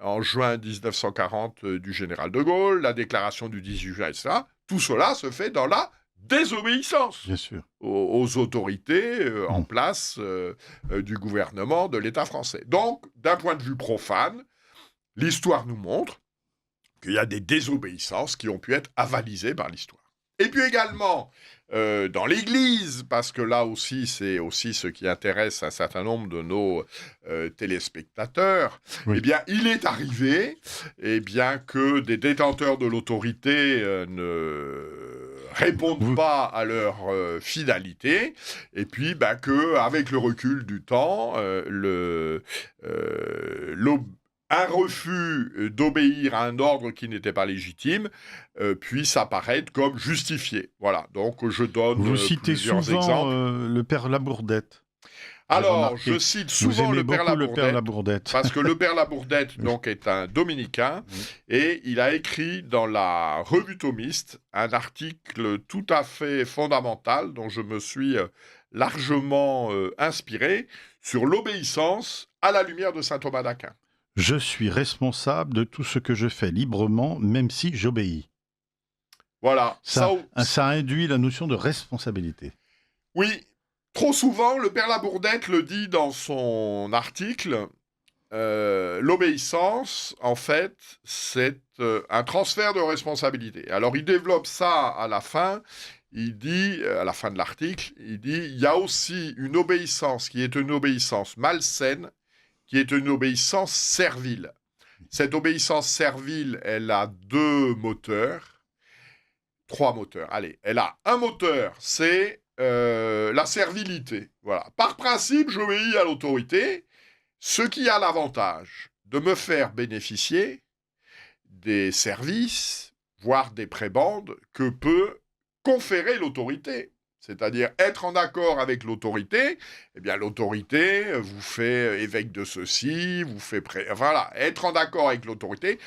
en juin 1940 du général de Gaulle, la déclaration du 18 juin, etc., tout cela se fait dans la désobéissance Bien sûr. aux autorités en place du gouvernement de l'État français. Donc, d'un point de vue profane, l'histoire nous montre qu'il y a des désobéissances qui ont pu être avalisées par l'histoire. Et puis également, dans l'Église, parce que là aussi, c'est aussi ce qui intéresse un certain nombre de nos téléspectateurs, eh bien, il est arrivé que des détenteurs de l'autorité ne répondent pas à leur finalité, et puis qu'avec le recul du temps, un refus d'obéir à un ordre qui n'était pas légitime puisse apparaître comme justifié. Voilà, donc je donne Vous citez plusieurs souvent exemples. le père Labourdette. Alors, je cite souvent le père Labourdette, parce que le père Labourdette donc, est un dominicain, et il a écrit dans la Revue thomiste un article tout à fait fondamental dont je me suis largement inspiré sur l'obéissance à la lumière de saint Thomas d'Aquin. Je suis responsable de tout ce que je fais librement, même si j'obéis. Voilà. Ça induit la notion de responsabilité. Oui. Trop souvent, le père Labourdette le dit dans son article, l'obéissance, en fait, c'est un transfert de responsabilité. Alors, il développe ça à la fin. Il dit, à la fin de l'article, il dit, il y a aussi une obéissance qui est une obéissance malsaine, qui est une obéissance servile. Cette obéissance servile, elle a trois moteurs. Allez, elle a un moteur, c'est la servilité. Voilà. Par principe, j'obéis à l'autorité, ce qui a l'avantage de me faire bénéficier des services, voire des prébendes, que peut conférer l'autorité. C'est-à-dire être en accord avec l'autorité, eh bien l'autorité vous fait évêque de ceci, vous fait... Voilà, être en accord avec l'autorité,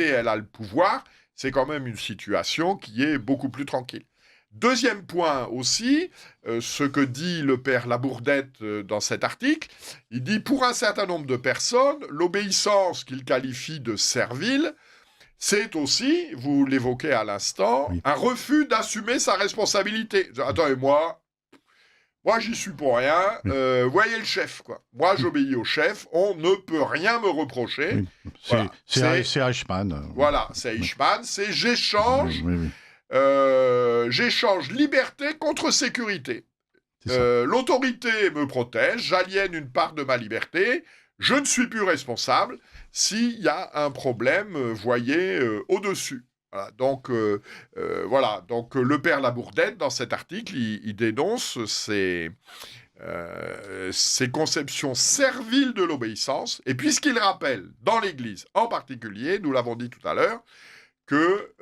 elle a le pouvoir, c'est quand même une situation qui est beaucoup plus tranquille. Deuxième point aussi, ce que dit le père Labourdette dans cet article, il dit pour un certain nombre de personnes, l'obéissance qu'il qualifie de servile, c'est aussi, vous l'évoquez à l'instant, un refus d'assumer sa responsabilité. Attendez, moi j'y suis pour rien, voyez le chef, quoi. Moi j'obéis au chef, on ne peut rien me reprocher. Oui. C'est Eichmann. Voilà, c'est Eichmann, c'est j'échange... j'échange liberté contre sécurité. L'autorité me protège, j'aliène une part de ma liberté, je ne suis plus responsable s'il y a un problème, voyez, au-dessus. Voilà, donc, le père Labourdette, dans cet article, il dénonce ces conceptions serviles de l'obéissance, et puisqu'il rappelle, dans l'Église en particulier, nous l'avons dit tout à l'heure, que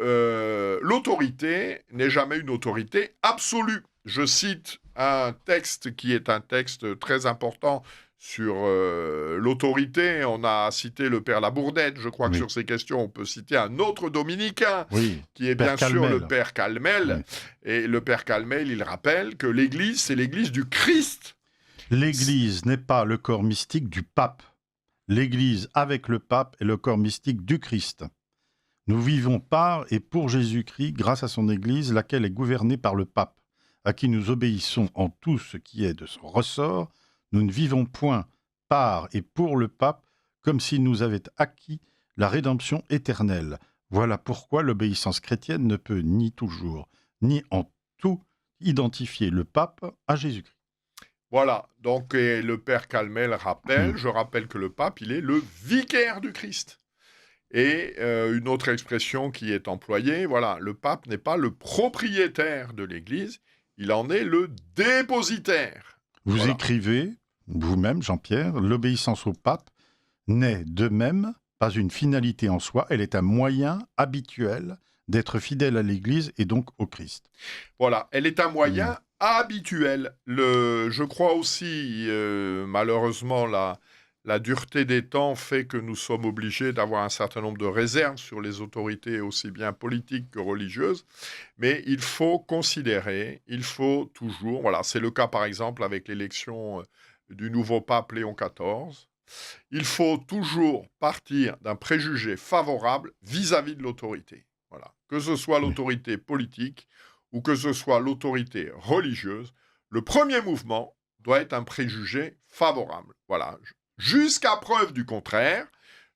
l'autorité n'est jamais une autorité absolue. Je cite un texte qui est un texte très important sur l'autorité. On a cité le père Labourdette. Je crois que Oui. sur ces questions, on peut citer un autre dominicain, Oui, qui est Père bien sûr le Calmel. père Calmel. Oui. Et le père Calmel, il rappelle que l'Église, c'est l'Église du Christ. L'Église n'est pas le corps mystique du pape. L'Église avec le pape est le corps mystique du Christ. Nous vivons par et pour Jésus-Christ grâce à son Église, laquelle est gouvernée par le pape, à qui nous obéissons en tout ce qui est de son ressort. Nous ne vivons point par et pour le pape comme s'il nous avait acquis la rédemption éternelle. Voilà pourquoi l'obéissance chrétienne ne peut ni toujours, ni en tout identifier le pape à Jésus-Christ. Voilà, donc le père Calmel rappelle, je rappelle que le pape, il est le vicaire du Christ. Et une autre expression qui est employée, voilà, le pape n'est pas le propriétaire de l'Église, il en est le dépositaire. Vous Voilà. écrivez, vous-même, Jean-Pierre, l'obéissance au pape n'est de même pas une finalité en soi, elle est un moyen habituel d'être fidèle à l'Église et donc au Christ. Voilà, elle est un moyen habituel. Je crois aussi, malheureusement, la dureté des temps fait que nous sommes obligés d'avoir un certain nombre de réserves sur les autorités aussi bien politiques que religieuses, mais il faut considérer, il faut toujours, voilà, c'est le cas par exemple avec l'élection du nouveau pape Léon XIV, il faut toujours partir d'un préjugé favorable vis-à-vis de l'autorité. Voilà. Que ce soit l'autorité politique ou que ce soit l'autorité religieuse, le premier mouvement doit être un préjugé favorable. Voilà. Jusqu'à preuve du contraire,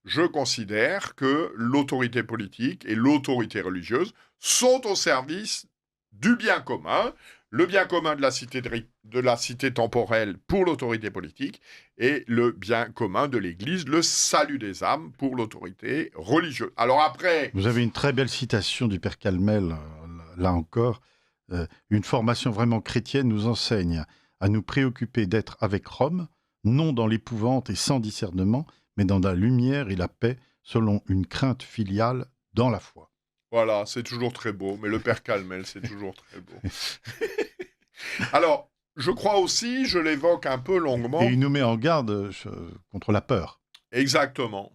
je considère que l'autorité politique et l'autorité religieuse sont au service du bien commun, le bien commun de la cité temporelle pour l'autorité politique et le bien commun de l'Église, le salut des âmes pour l'autorité religieuse. Alors après... Vous avez une très belle citation du Père Calmel, là encore. Une formation vraiment chrétienne nous enseigne à nous préoccuper d'être avec Rome, non dans l'épouvante et sans discernement, mais dans la lumière et la paix, selon une crainte filiale dans la foi. Voilà, c'est toujours très beau, mais le Père Calmel, c'est toujours très beau. Alors, je crois aussi, je l'évoque un peu longuement... Et il nous met en garde contre la peur. Exactement.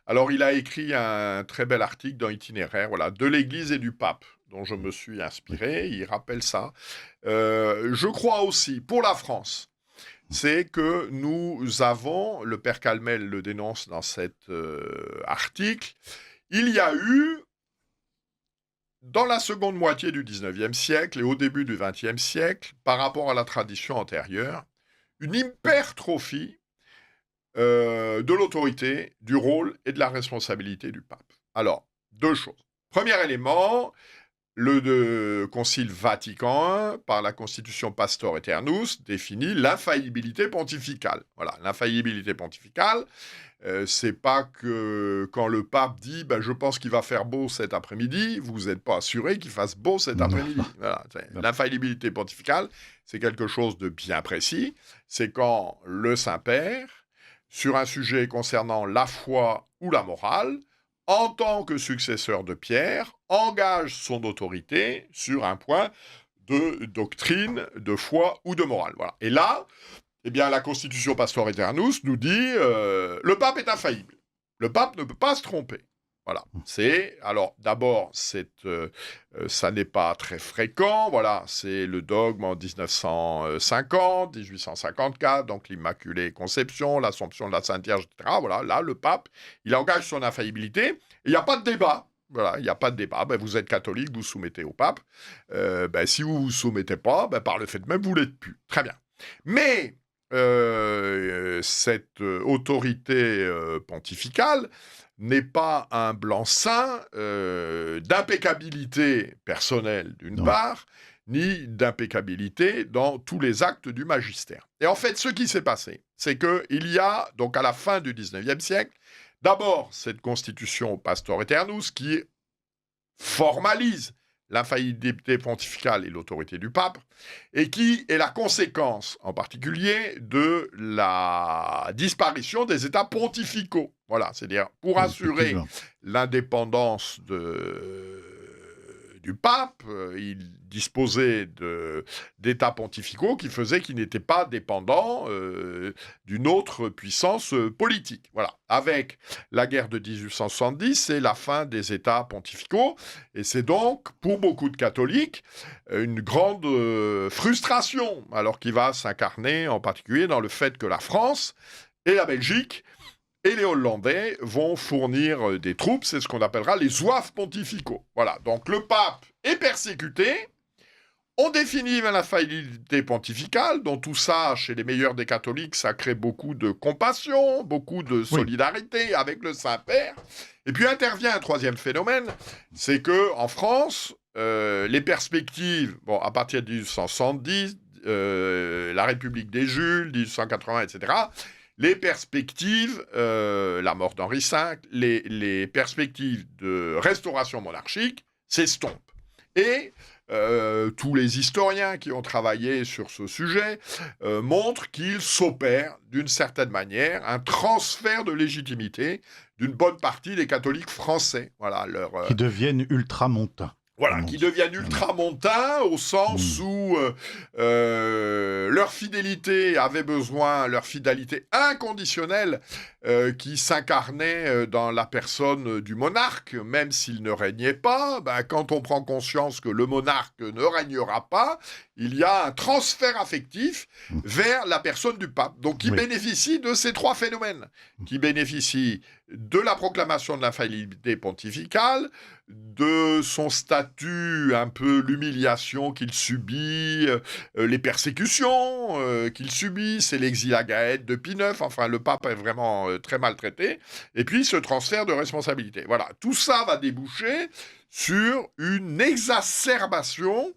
Alors, il a écrit un très bel article dans Itinéraire, voilà, de l'Église et du pape, dont je me suis inspiré, il rappelle ça. Je crois aussi, pour la France, c'est que nous avons, le Père Calmel le dénonce dans cet article, il y a eu, dans la seconde moitié du 19e siècle et au début du 20e siècle, par rapport à la tradition antérieure, une hypertrophie de l'autorité, du rôle et de la responsabilité du pape. Alors, deux choses. Premier élément, le Concile Vatican I, par la Constitution Pastor Aeternus, définit l'infaillibilité pontificale. Voilà, l'infaillibilité pontificale, c'est pas que quand le pape dit je pense qu'il va faire beau cet après-midi, vous n'êtes pas assuré qu'il fasse beau cet après-midi. Voilà, l'infaillibilité pontificale, c'est quelque chose de bien précis. C'est quand le Saint-Père, sur un sujet concernant la foi ou la morale, en tant que successeur de Pierre, engage son autorité sur un point de doctrine, de foi ou de morale. Voilà. Et là, eh bien, la Constitution Pastor Aeternus nous dit le pape est infaillible. Le pape ne peut pas se tromper. Voilà. Alors, d'abord, ça n'est pas très fréquent. Voilà, c'est le dogme en 1950, 1854, donc l'Immaculée Conception, l'Assomption de la Sainte Vierge, etc. Voilà, là, le pape, il engage son infaillibilité. Et il n'y a pas de débat. Voilà, il n'y a pas de débat. Vous êtes catholique, vous soumettez au pape. Si vous ne vous soumettez pas, par le fait même, vous ne l'êtes plus. Très bien. Mais cette autorité pontificale n'est pas un blanc-seing d'impeccabilité personnelle d'une part, ni d'impeccabilité dans tous les actes du magistère. Et en fait, ce qui s'est passé, c'est qu'il y a, donc à la fin du 19e siècle, d'abord cette constitution Pastor Aeternus qui formalise l'infaillibilité pontificale et l'autorité du pape, et qui est la conséquence, en particulier, de la disparition des États pontificaux. Voilà, c'est-à-dire pour assurer l'indépendance du du pape, il disposait d'états pontificaux qui faisaient qu'il n'était pas dépendant d'une autre puissance politique. Voilà. Avec la guerre de 1870, c'est la fin des états pontificaux, et c'est donc, pour beaucoup de catholiques, une grande frustration, alors qui va s'incarner en particulier dans le fait que la France et la Belgique et les Hollandais vont fournir des troupes, c'est ce qu'on appellera les zouaves pontificaux. Voilà, donc le pape est persécuté, on définit l'infaillibilité pontificale, dont tout ça, chez les meilleurs des catholiques, ça crée beaucoup de compassion, beaucoup de solidarité avec le Saint-Père. Et puis intervient un troisième phénomène, c'est que en France, les perspectives, bon, à partir de 1870, la République des Jules, 1880, etc., les perspectives, la mort d'Henri V, les perspectives de restauration monarchique s'estompent. Et tous les historiens qui ont travaillé sur ce sujet montrent qu'il s'opère, d'une certaine manière, un transfert de légitimité d'une bonne partie des catholiques français. Voilà, qui deviennent ultramontains. Voilà, qui deviennent ultramontains au sens où leur fidélité inconditionnelle qui s'incarnait dans la personne du monarque, même s'il ne régnait pas, quand on prend conscience que le monarque ne régnera pas, il y a un transfert affectif vers la personne du pape. Donc qui bénéficie de ces trois phénomènes, qui bénéficie de la proclamation de l'infaillibilité pontificale, de son statut, un peu l'humiliation qu'il subit, les persécutions qu'il subit, c'est l'exil à Gaète de Pie IX, enfin le pape est vraiment très maltraité, et puis ce transfert de responsabilité. Voilà, tout ça va déboucher sur une exacerbation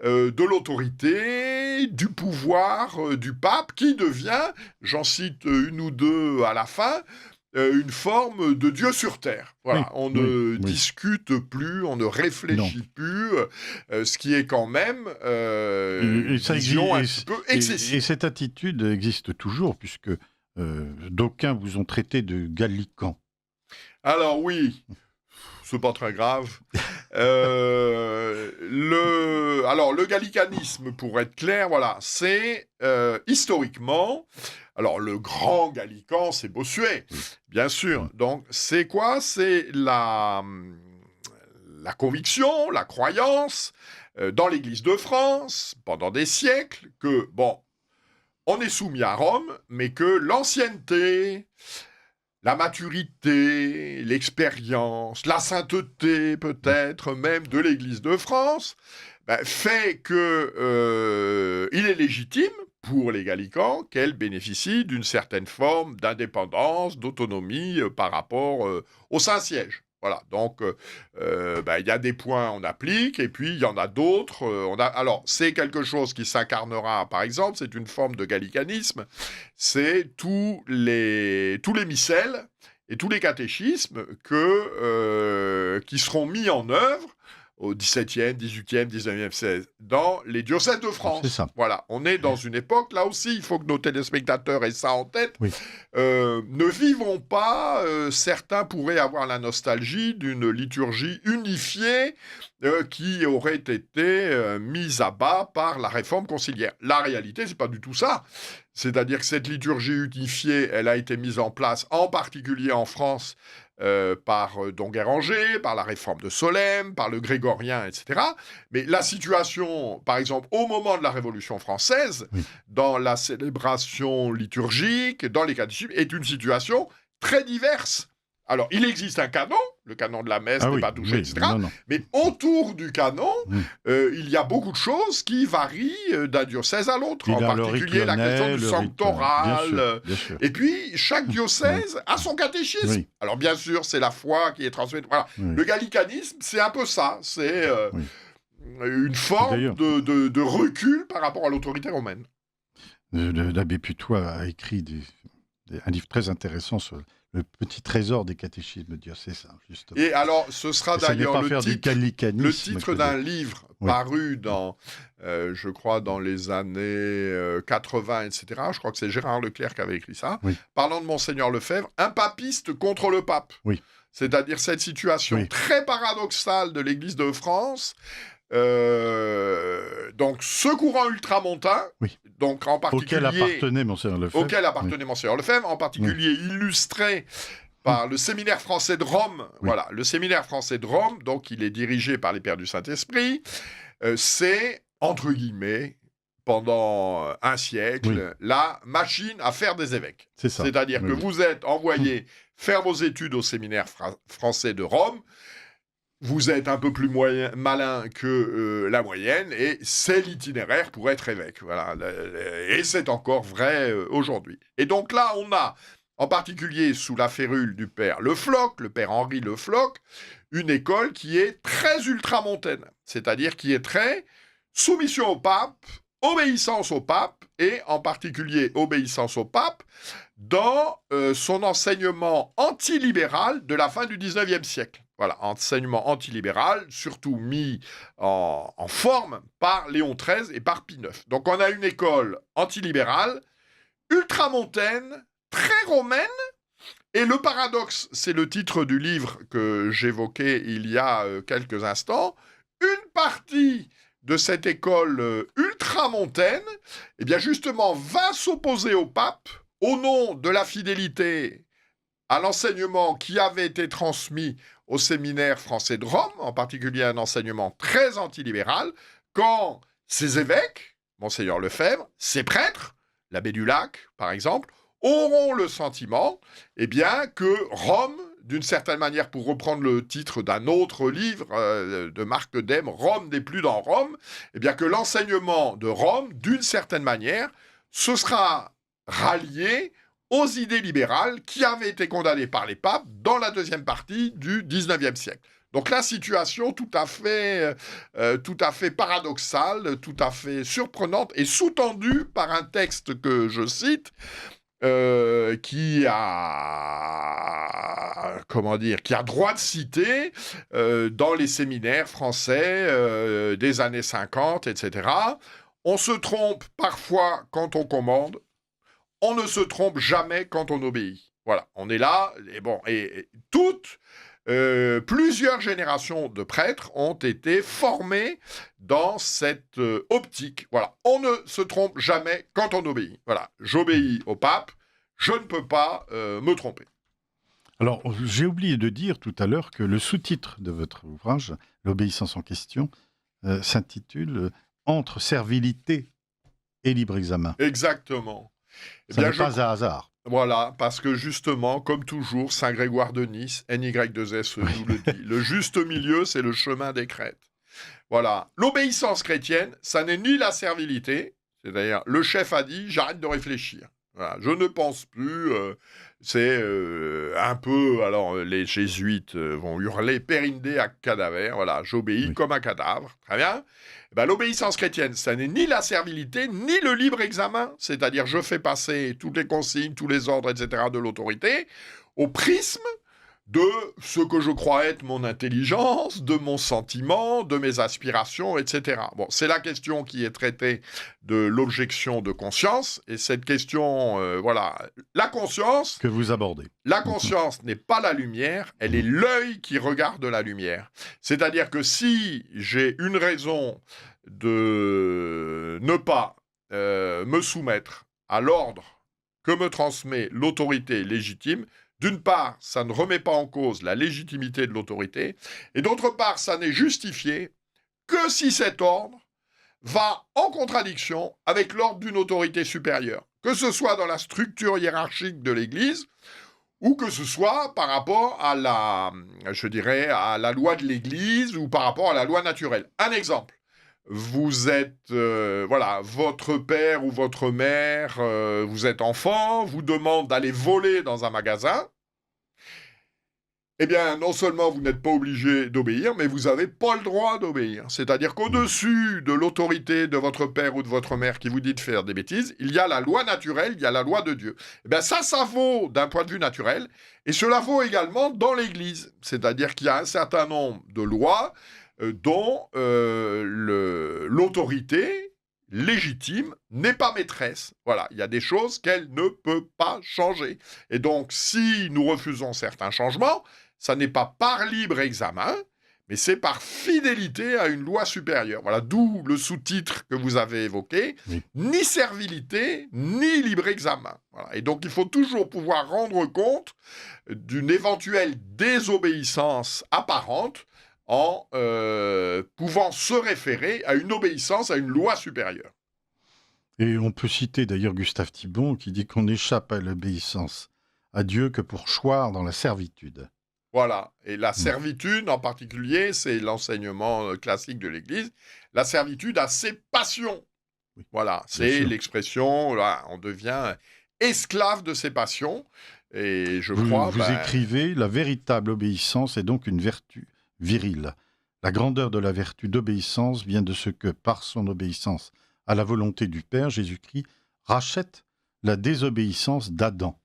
de l'autorité, du pouvoir du pape, qui devient, j'en cite une ou deux à la fin, une forme de Dieu sur terre. Voilà, on ne discute plus, on ne réfléchit plus, ce qui est quand même une vision un petit peu excessive. Et cette attitude existe toujours, puisque d'aucuns vous ont traité de gallican. Alors oui, c'est pas très grave. Le gallicanisme, pour être clair, voilà, c'est historiquement... Alors, le grand gallican, c'est Bossuet, bien sûr. Donc, c'est quoi? C'est la conviction, la croyance dans l'Église de France, pendant des siècles, que, bon, on est soumis à Rome, mais que l'ancienneté, la maturité, l'expérience, la sainteté, peut-être même, de l'Église de France, fait que il est légitime, pour les gallicans, qu'elle bénéficie d'une certaine forme d'indépendance, d'autonomie par rapport au Saint-Siège. Voilà, donc il y a des points on applique, et puis il y en a d'autres. Alors, c'est quelque chose qui s'incarnera, par exemple, c'est une forme de gallicanisme, c'est tous les missels et tous les catéchismes qui seront mis en œuvre au XVIIe, XVIIIe, XIXe siècle, dans les diocèses de France. C'est ça. Voilà, on est dans une époque, là aussi, il faut que nos téléspectateurs aient ça en tête. Ne vivons pas, certains pourraient avoir la nostalgie d'une liturgie unifiée qui aurait été mise à bas par la réforme conciliaire. La réalité, c'est pas du tout ça. C'est-à-dire que cette liturgie unifiée, elle a été mise en place, en particulier en France, par Don Guéranger, par la réforme de Solesmes, par le grégorien, etc. Mais la situation, par exemple, au moment de la Révolution française, dans la célébration liturgique, dans les catéchismes, est une situation très diverse. Alors, il existe un canon, le canon de la messe n'est pas touché, etc. Mais autour du canon, il y a beaucoup de choses qui varient d'un diocèse à l'autre, en particulier la question du sanctoral. Bien sûr. Et puis, chaque diocèse a son catéchisme. Alors, bien sûr, c'est la foi qui est transmise. Voilà. Le gallicanisme, c'est un peu ça. C'est une forme de recul par rapport à l'autorité romaine. L'abbé Putois a écrit un livre très intéressant sur le petit trésor des catéchismes diocésains, justement. Et alors, ce sera d'ailleurs le titre d'un livre paru dans, je crois, dans les années 80, etc. Je crois que c'est Gérard Leclerc qui avait écrit ça. Parlant de Monseigneur Lefebvre, un papiste contre le pape. C'est-à-dire cette situation très paradoxale de l'Église de France. Donc, ce courant ultramontain, donc en particulier... Auquel appartenait Monseigneur Lefebvre. En particulier illustré par le séminaire français de Rome. Voilà, le séminaire français de Rome, donc il est dirigé par les Pères du Saint-Esprit. C'est, entre guillemets, pendant un siècle, la machine à faire des évêques. C'est-à-dire que vous êtes envoyé faire vos études au séminaire français de Rome, vous êtes un peu plus malin que la moyenne, et c'est l'itinéraire pour être évêque. Voilà. Et c'est encore vrai aujourd'hui. Et donc là, on a, en particulier sous la férule du père Le Floch, le père Henri Le Floch, une école qui est très ultramontaine, c'est-à-dire qui est très soumission au pape, obéissance au pape, et en particulier obéissance au pape, dans son enseignement antilibéral de la fin du 19e siècle. Voilà, enseignement antilibéral, surtout mis en forme par Léon XIII et par Pie IX. Donc on a une école antilibérale, ultramontaine, très romaine, et le paradoxe, c'est le titre du livre que j'évoquais il y a quelques instants, une partie de cette école ultramontaine, eh bien justement, va s'opposer au pape au nom de la fidélité à l'enseignement qui avait été transmis au séminaire français de Rome, en particulier un enseignement très antilibéral, quand ces évêques, Monseigneur Lefebvre, ces prêtres, l'abbé du Lac, par exemple, auront le sentiment, eh bien, que Rome, d'une certaine manière, pour reprendre le titre d'un autre livre de Marc Dème, Rome n'est plus dans Rome, eh bien, que l'enseignement de Rome, d'une certaine manière, se sera rallié aux idées libérales qui avaient été condamnées par les papes dans la deuxième partie du XIXe siècle. Donc la situation tout à fait paradoxale, tout à fait surprenante et sous-tendue par un texte que je cite, qui a droit de citer dans les séminaires français des années 50, etc. On se trompe parfois quand on commande, on ne se trompe jamais quand on obéit. Voilà, on est là, et plusieurs générations de prêtres ont été formés dans cette optique. Voilà, on ne se trompe jamais quand on obéit. Voilà, j'obéis au pape, je ne peux pas me tromper. Alors, j'ai oublié de dire tout à l'heure que le sous-titre de votre ouvrage, L'obéissance en question, s'intitule « Entre servilité et libre examen ». Exactement. Ça n'est pas un hasard. Voilà, parce que justement, comme toujours, Saint Grégoire de Nice, NY2S nous le dit, le juste milieu, c'est le chemin des crêtes. Voilà, l'obéissance chrétienne, ça n'est ni la servilité, c'est-à-dire le chef a dit, j'arrête de réfléchir. Voilà, je ne pense plus, c'est un peu, alors les jésuites vont hurler, perinde à cadaver, voilà, j'obéis comme un cadavre, très bien. Ben, l'obéissance chrétienne, ça n'est ni la servilité, ni le libre examen, c'est-à-dire je fais passer toutes les consignes, tous les ordres, etc. de l'autorité, au prisme de ce que je crois être mon intelligence, de mon sentiment, de mes aspirations, etc. Bon, c'est la question qui est traitée de l'objection de conscience, et cette question, la conscience... Que vous abordez. La conscience n'est pas la lumière, elle est l'œil qui regarde la lumière. C'est-à-dire que si j'ai une raison de ne pas me soumettre à l'ordre que me transmet l'autorité légitime, d'une part, ça ne remet pas en cause la légitimité de l'autorité, et d'autre part, ça n'est justifié que si cet ordre va en contradiction avec l'ordre d'une autorité supérieure, que ce soit dans la structure hiérarchique de l'Église, ou que ce soit par rapport à la loi de l'Église, ou par rapport à la loi naturelle. Un exemple. Vous êtes, votre père ou votre mère, vous êtes enfant, vous demande d'aller voler dans un magasin. Eh bien, non seulement vous n'êtes pas obligé d'obéir, mais vous n'avez pas le droit d'obéir. C'est-à-dire qu'au-dessus de l'autorité de votre père ou de votre mère qui vous dit de faire des bêtises, il y a la loi naturelle, il y a la loi de Dieu. Eh bien, ça vaut d'un point de vue naturel, et cela vaut également dans l'Église. C'est-à-dire qu'il y a un certain nombre de lois dont l'autorité légitime n'est pas maîtresse. Voilà, il y a des choses qu'elle ne peut pas changer. Et donc, si nous refusons certains changements, ça n'est pas par libre examen, mais c'est par fidélité à une loi supérieure. Voilà, d'où le sous-titre que vous avez évoqué, Oui. ni servilité, ni libre examen. Voilà. Et donc, il faut toujours pouvoir rendre compte d'une éventuelle désobéissance apparente en pouvant se référer à une obéissance à une loi supérieure. Et on peut citer d'ailleurs Gustave Thibon qui dit qu'on n'échappe à l'obéissance à Dieu que pour choir dans la servitude. Voilà. Et la servitude, en particulier, c'est l'enseignement classique de l'Église, la servitude à ses passions. Oui, Voilà, bien c'est sûr. l'expression, là, on devient esclave de ses passions. Et je Vous, crois... vous écrivez, la véritable obéissance est donc une vertu virile. La grandeur de la vertu d'obéissance vient de ce que, par son obéissance à la volonté du Père, Jésus-Christ rachète la désobéissance d'Adam.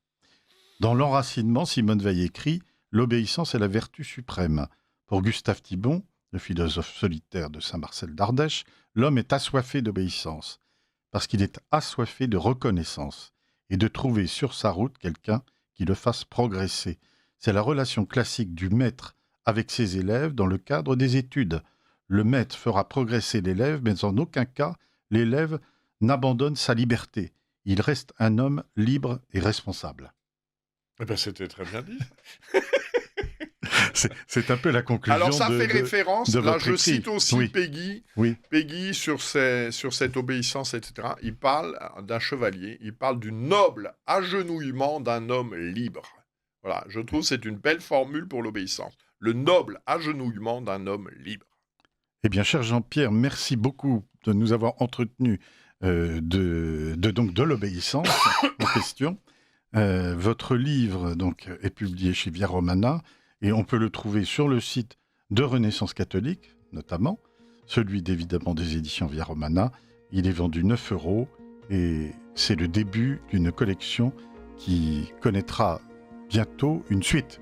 Dans l'enracinement, Simone Veil écrit « L'obéissance est la vertu suprême ». Pour Gustave Thibon, le philosophe solitaire de Saint-Marcel d'Ardèche, l'homme est assoiffé d'obéissance, parce qu'il est assoiffé de reconnaissance, et de trouver sur sa route quelqu'un qui le fasse progresser. C'est la relation classique du maître avec ses élèves dans le cadre des études. Le maître fera progresser l'élève, mais en aucun cas l'élève n'abandonne sa liberté. Il reste un homme libre et responsable. Eh ben, c'était très bien dit. C'est un peu la conclusion Alors ça fait de référence, de là votre je écrit. cite aussi Oui. Peggy, Oui, Peggy sur cette obéissance, etc. Il parle d'un chevalier, il parle du noble agenouillement d'un homme libre. Voilà, je trouve que c'est une belle formule pour l'obéissance. Le noble agenouillement d'un homme libre. eh bien, cher Jean-Pierre, merci beaucoup de nous avoir entretenu de l'obéissance aux questions. Votre livre donc, est publié chez Via Romana et on peut le trouver sur le site de Renaissance catholique, notamment, celui évidemment des éditions Via Romana. Il est vendu 9 € et c'est le début d'une collection qui connaîtra bientôt une suite.